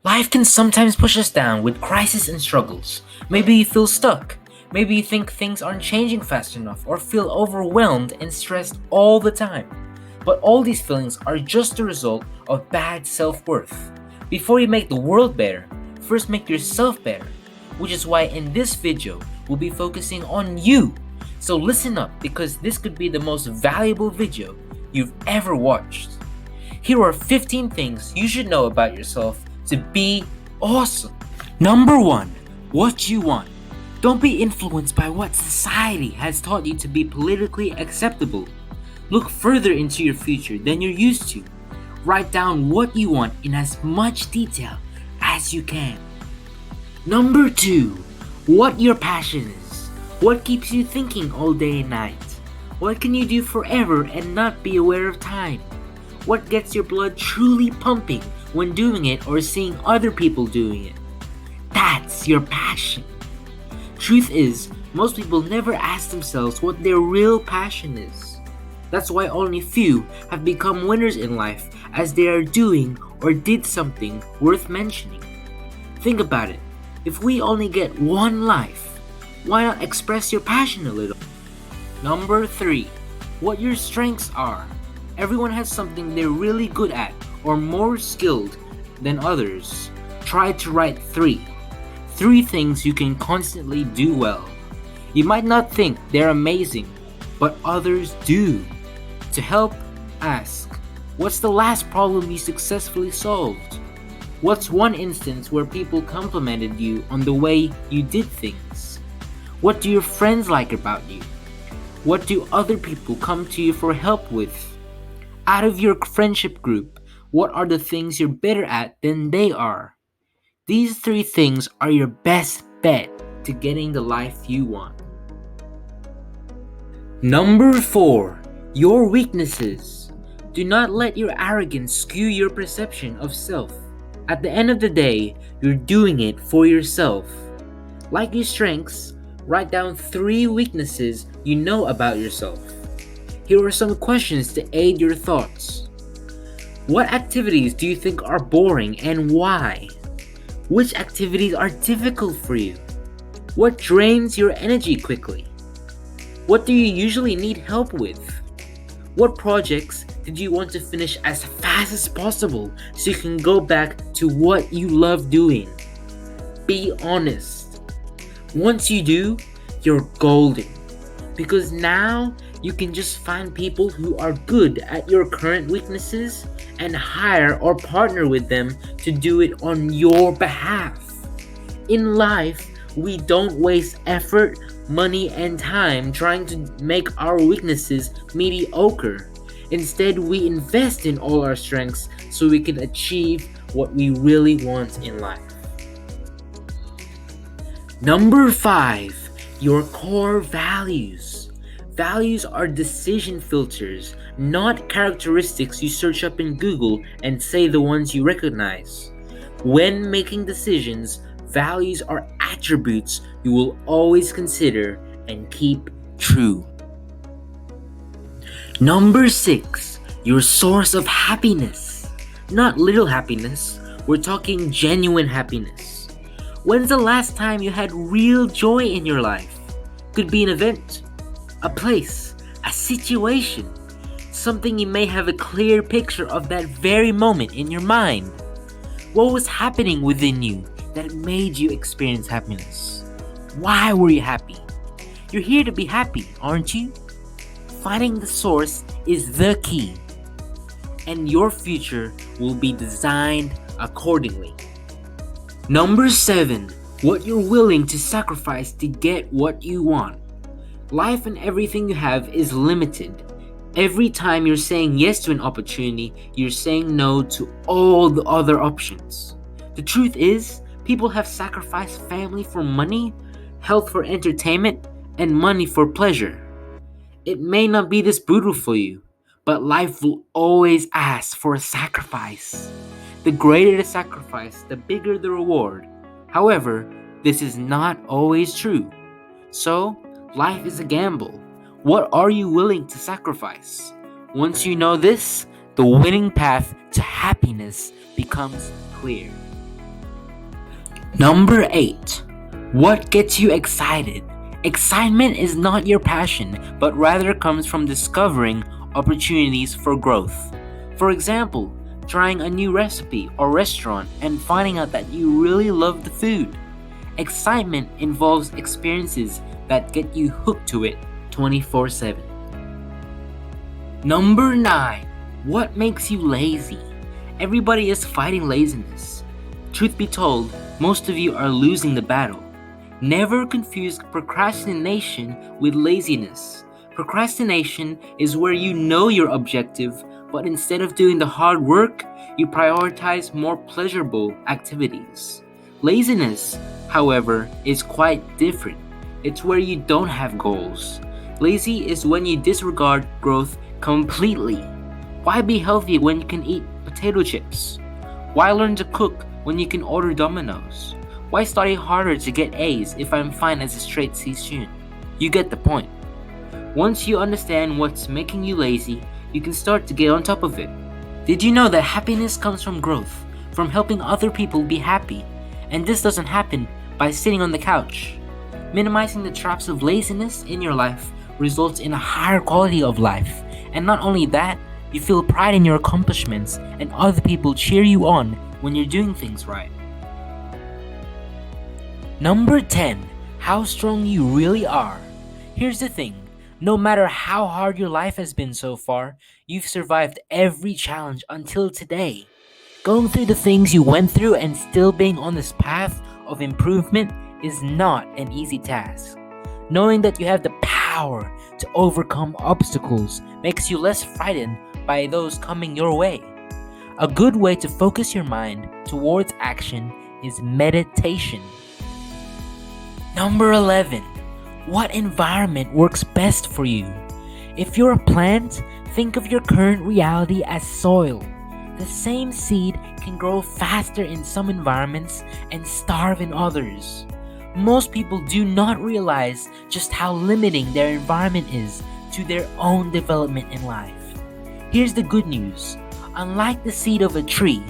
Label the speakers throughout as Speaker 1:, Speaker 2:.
Speaker 1: Life can sometimes push us down with crises and struggles. Maybe you feel stuck. Maybe you think things aren't changing fast enough or feel overwhelmed and stressed all the time. But all these feelings are just a result of bad self worth. Before you make the world better, first make yourself better. Which is why in this video, we'll be focusing on you. So listen up because this could be the most valuable video you've ever watched. Here are 15 things you should know about yourself to be awesome. Number 1. What you want. Don't be influenced by what society has taught you to be politically acceptable. Look further into your future than you're used to. Write down what you want in as much detail as you can. Number 2. What your passion is. What keeps you thinking all day and night? What can you do forever and not be aware of time? What gets your blood truly pumping when doing it or seeing other people doing it? That's your passion. Truth is, most people never ask themselves what their real passion is. That's why only few have become winners in life as they are doing or did something worth mentioning. Think about it. If we only get one life, why not express your passion a little? Number 3. What your strengths are. Everyone has something they're really good at or more skilled than others. Try to write 3. 3 things you can constantly do well. You might not think they're amazing, but others do. To help, ask, what's the last problem you successfully solved? What's one instance where people complimented you on the way you did things? What do your friends like about you? What do other people come to you for help with? Out of your friendship group, what are the things you're better at than they are? These 3 things are your best bet to getting the life you want. Number 4. Your weaknesses. Do not let your arrogance skew your perception of self. At the end of the day, you're doing it for yourself. Like your strengths, write down 3 weaknesses you know about yourself. Here are some questions to aid your thoughts. What activities do you think are boring and why? Which activities are difficult for you? What drains your energy quickly? What do you usually need help with? What projects did you want to finish as fast as possible so you can go back to what you love doing? Be honest. Once you do, you're golden. Because now you can just find people who are good at your current weaknesses and hire or partner with them to do it on your behalf. In life, we don't waste effort, money, and time trying to make our weaknesses mediocre. Instead, we invest in all our strengths so we can achieve what we really want in life. Number 5. Your core values. Values are decision filters, not characteristics you search up in Google and say the ones you recognize. When making decisions, values are attributes you will always consider and keep true. Number 6. Your source of happiness. Not little happiness, we're talking genuine happiness. When's the last time you had real joy in your life? Could be an event, a place, a situation, something you may have a clear picture of that very moment in your mind. What was happening within you that made you experience happiness? Why were you happy? You're here to be happy, aren't you? Finding the source is the key, and your future will be designed accordingly. Number 7. What you're willing to sacrifice to get what you want. Life and everything you have is limited. Every time you're saying yes to an opportunity, you're saying no to all the other options. The truth is, people have sacrificed family for money, health for entertainment, and money for pleasure. It may not be this brutal for you, but life will always ask for a sacrifice. The greater the sacrifice, the bigger the reward. However, this is not always true. So, life is a gamble. What are you willing to sacrifice? Once you know this, the winning path to happiness becomes clear. Number 8. What gets you excited? Excitement is not your passion, but rather comes from discovering opportunities for growth. For example, trying a new recipe or restaurant and finding out that you really love the food. Excitement involves experiences that get you hooked to it 24/7. Number 9. What makes you lazy? Everybody is fighting laziness. Truth be told, most of you are losing the battle. Never confuse procrastination with laziness. Procrastination is where you know your objective, but instead of doing the hard work, you prioritize more pleasurable activities. Laziness, however, is quite different. It's where you don't have goals. Lazy is when you disregard growth completely. Why be healthy when you can eat potato chips? Why learn to cook when you can order Domino's? Why study harder to get A's if I'm fine as a straight C student? You get the point. Once you understand what's making you lazy, you can start to get on top of it. Did you know that happiness comes from growth, from helping other people be happy? And this doesn't happen by sitting on the couch. Minimizing the traps of laziness in your life results in a higher quality of life. And not only that, you feel pride in your accomplishments and other people cheer you on when you're doing things right. Number 10. How strong you really are. Here's the thing. No matter how hard your life has been so far, you've survived every challenge until today. Going through the things you went through and still being on this path of improvement is not an easy task. Knowing that you have the power to overcome obstacles makes you less frightened by those coming your way. A good way to focus your mind towards action is meditation. Number 11. What environment works best for you? If you're a plant, think of your current reality as soil. The same seed can grow faster in some environments and starve in others. Most people do not realize just how limiting their environment is to their own development in life. Here's the good news. Unlike the seed of a tree,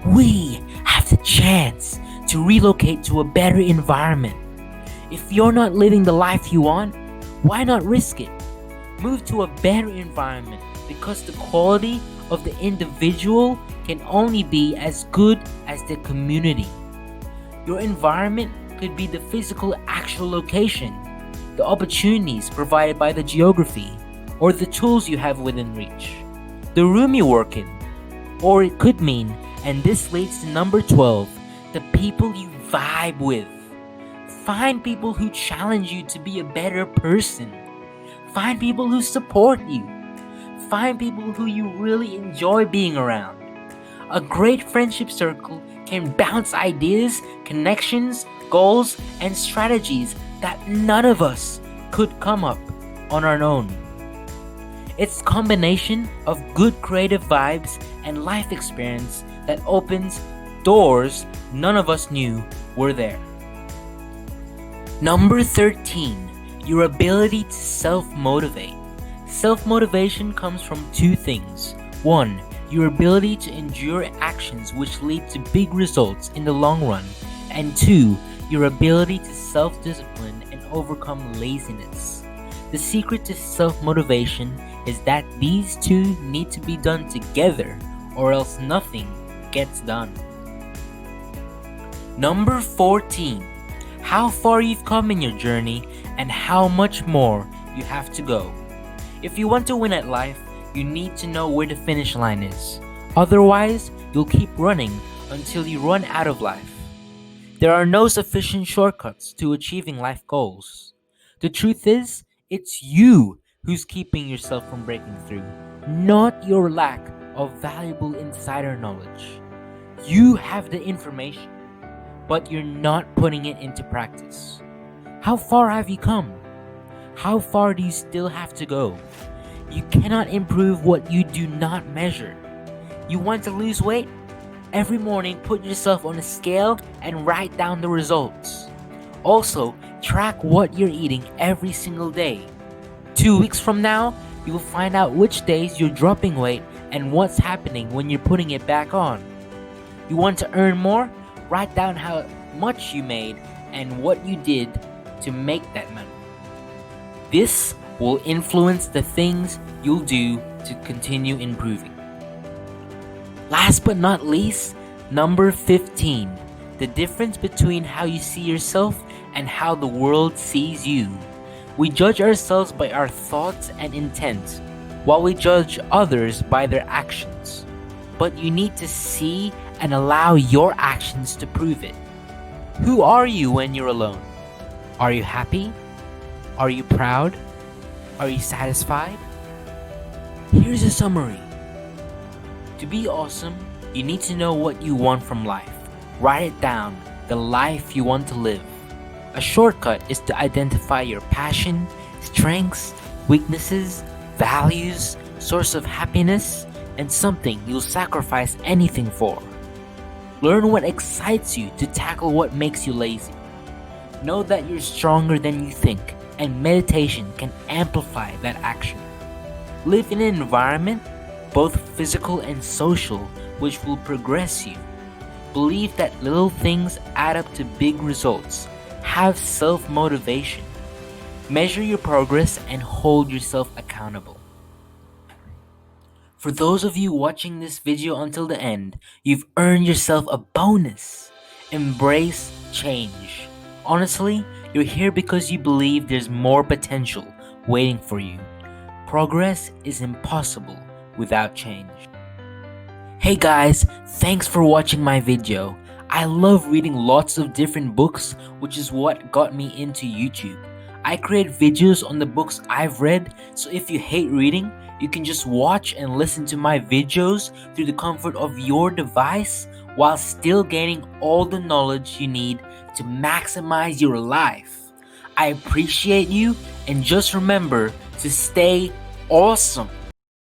Speaker 1: we have the chance to relocate to a better environment. If you're not living the life you want, why not risk it? Move to a better environment because the quality of the individual can only be as good as the community. Your environment could be the physical actual location, the opportunities provided by the geography, or the tools you have within reach, the room you work in, or it could mean, and this leads to number 12, the people you vibe with. Find people who challenge you to be a better person. Find people who support you. Find people who you really enjoy being around. A great friendship circle can bounce ideas, connections, goals, and strategies that none of us could come up on our own. It's a combination of good creative vibes and life experience that opens doors none of us knew were there. Number 13. Your ability to self-motivate. Self-motivation comes from two things. 1. Your ability to endure actions which lead to big results in the long run. And 2. Your ability to self-discipline and overcome laziness. The secret to self-motivation is that these two need to be done together or else nothing gets done. Number 14. How far you've come in your journey and how much more you have to go. If you want to win at life, you need to know where the finish line is. Otherwise, you'll keep running until you run out of life. There are no sufficient shortcuts to achieving life goals. The truth is, it's you who's keeping yourself from breaking through, not your lack of valuable insider knowledge. You have the information, but you're not putting it into practice. How far have you come? How far do you still have to go? You cannot improve what you do not measure. You want to lose weight? Every morning, put yourself on a scale and write down the results. Also, track what you're eating every single day. 2 weeks from now, you will find out which days you're dropping weight and what's happening when you're putting it back on. You want to earn more? Write down how much you made, and what you did to make that money. This will influence the things you'll do to continue improving. Last but not least, number 15, the difference between how you see yourself and how the world sees you. We judge ourselves by our thoughts and intents, while we judge others by their actions. But you need to see and allow your actions to prove it. Who are you when you're alone? Are you happy? Are you proud? Are you satisfied? Here's a summary. To be awesome, you need to know what you want from life. Write it down, the life you want to live. A shortcut is to identify your passion, strengths, weaknesses, values, source of happiness, and something you'll sacrifice anything for. Learn what excites you to tackle what makes you lazy. Know that you're stronger than you think, and meditation can amplify that action. Live in an environment, both physical and social, which will progress you. Believe that little things add up to big results. Have self-motivation. Measure your progress and hold yourself accountable. For those of you watching this video until the end, you've earned yourself a bonus. Embrace change. Honestly, you're here because you believe there's more potential waiting for you. Progress is impossible without change. Hey guys, thanks for watching my video. I love reading lots of different books, which is what got me into YouTube. I create videos on the books I've read, so if you hate reading, you can just watch and listen to my videos through the comfort of your device while still gaining all the knowledge you need to maximize your life. I appreciate you, and just remember to stay awesome.